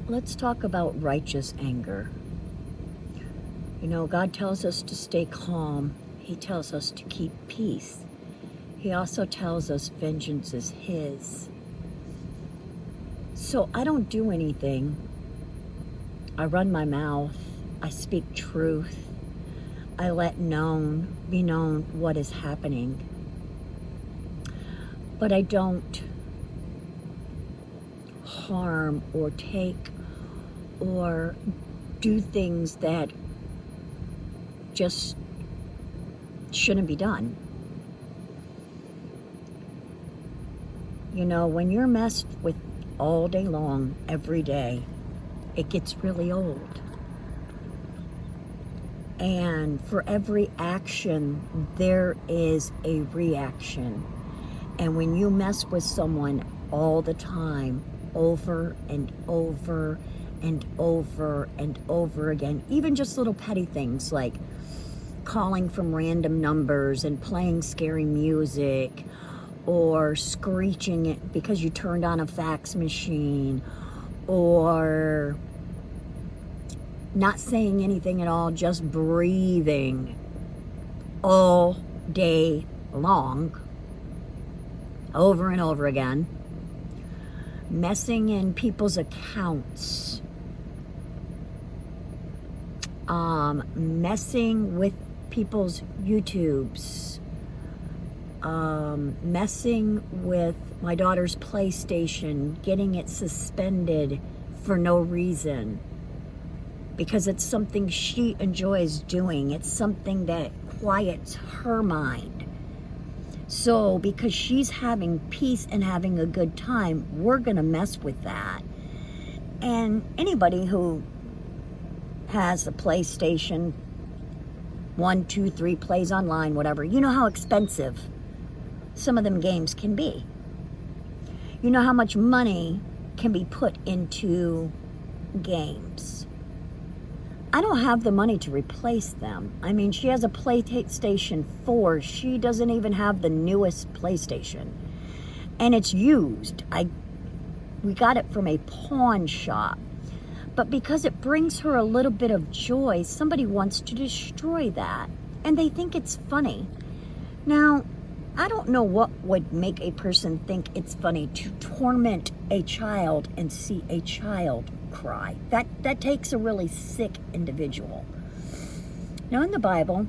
Let's talk about righteous anger. You know, God tells us to stay calm. He tells us to keep peace. He also tells us vengeance is His. So I don't do anything. I run my mouth. I speak truth. I let be known what is happening. But I don't harm or take or do things that just shouldn't be done. You know, when you're messed with all day long, every day, it gets really old. And for every action, there is a reaction. And when you mess with someone all the time, over and over and over and over again, even just little petty things like calling from random numbers and playing scary music, or screeching it because you turned on a fax machine, or not saying anything at all, just breathing all day long, over and over again, messing in people's accounts, messing with people's YouTubes, messing with my daughter's PlayStation, getting it suspended for no reason, because it's something she enjoys doing. It's something that quiets her mind. So because she's having peace and having a good time, we're going to mess with that. And anybody who has a PlayStation 1, 2, 3, plays online, whatever, you know how expensive some of them games can be. You know how much money can be put into games. I don't have the money to replace them. I mean, she has a PlayStation 4. She doesn't even have the newest PlayStation. And it's used. We got it from a pawn shop. But because it brings her a little bit of joy, somebody wants to destroy that. And they think it's funny. Now, I don't know what would make a person think it's funny to torment a child and see a child cry. That takes a really sick individual. Now, in the Bible,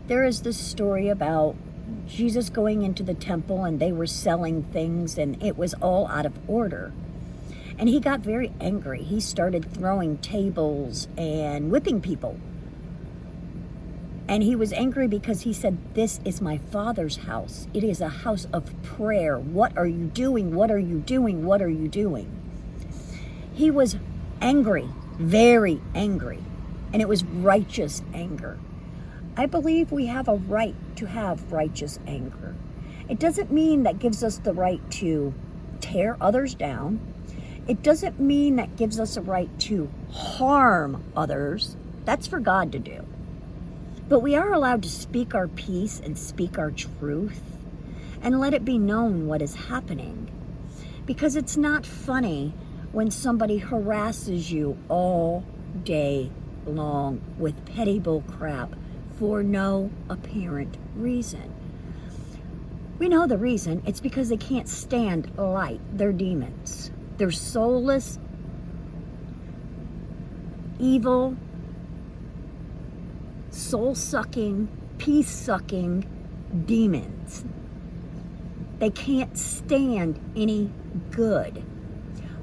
there is this story about Jesus going into the temple, and they were selling things, and it was all out of order. And he got very angry. He started throwing tables and whipping people. And he was angry because he said, "This is my Father's house. It is a house of prayer. What are you doing? What are you doing? What are you doing?" He was angry, very angry. And it was righteous anger. I believe we have a right to have righteous anger. It doesn't mean that gives us the right to tear others down. It doesn't mean that gives us a right to harm others. That's for God to do. But we are allowed to speak our peace and speak our truth and let it be known what is happening. Because it's not funny when somebody harasses you all day long with petty bull crap for no apparent reason. We know the reason. It's because they can't stand light. They're demons. They're soulless, evil, soul-sucking, peace-sucking demons. They can't stand any good.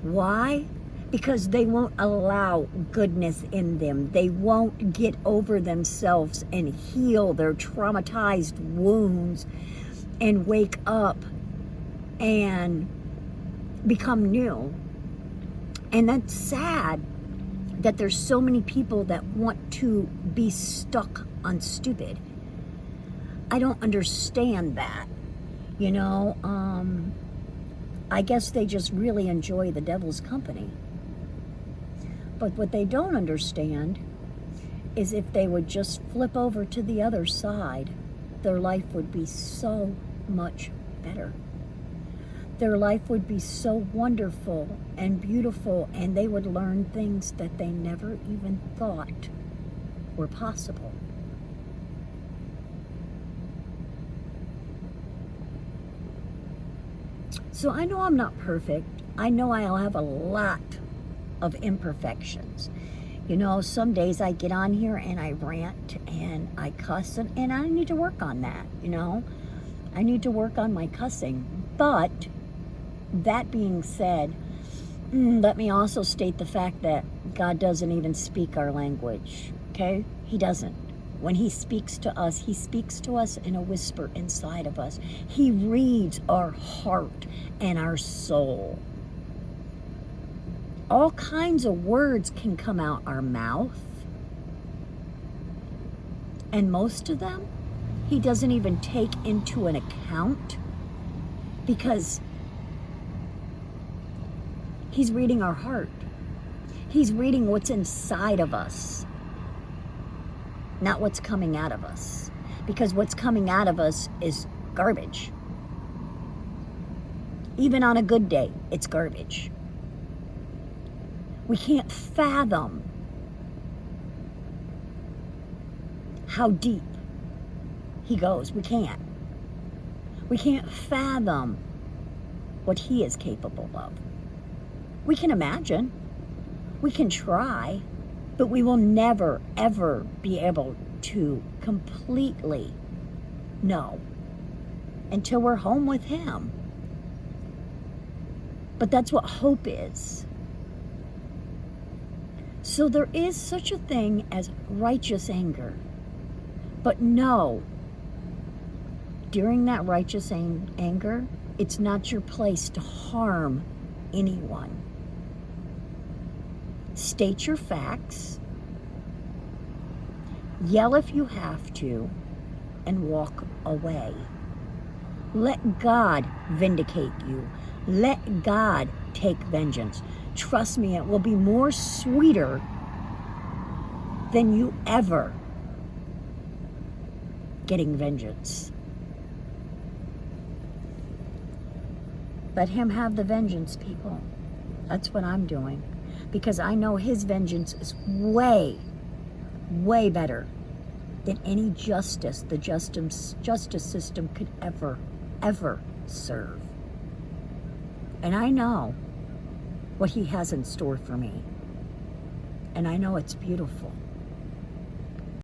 Why? Because they won't allow goodness in them. They won't get over themselves and heal their traumatized wounds and wake up and become new. And that's sad that there's so many people that want to be stuck on stupid. I don't understand that. You know, I guess they just really enjoy the devil's company. But what they don't understand is if they would just flip over to the other side, their life would be so much better. their life would be so wonderful and beautiful, and they would learn things that they never even thought were possible. So I know I'm not perfect. I know I'll have a lot of imperfections. You know, some days I get on here and I rant and I cuss, and I need to work on that, you know. I need to work on my cussing. But that being said, let me also state the fact that God doesn't even speak our language, okay? He doesn't. When he speaks to us in a whisper inside of us. He reads our heart and our soul. All kinds of words can come out our mouth. And most of them, he doesn't even take into an account, because he's reading our heart. He's reading what's inside of us, not what's coming out of us. Because what's coming out of us is garbage. Even on a good day, it's garbage. We can't fathom how deep he goes. We can't. We can't fathom what he is capable of. We can imagine. We can try. But we will never, ever be able to completely know until we're home with him. But that's what hope is. So there is such a thing as righteous anger. But no, during that righteous anger, it's not your place to harm anyone. State your facts, yell if you have to, and walk away. Let God vindicate you. Let God take vengeance. Trust me, it will be more sweeter than you ever getting vengeance. Let him have the vengeance, people. That's what I'm doing. Because I know his vengeance is way, way better than any justice the justice system could ever serve. And I know what he has in store for me. And I know it's beautiful.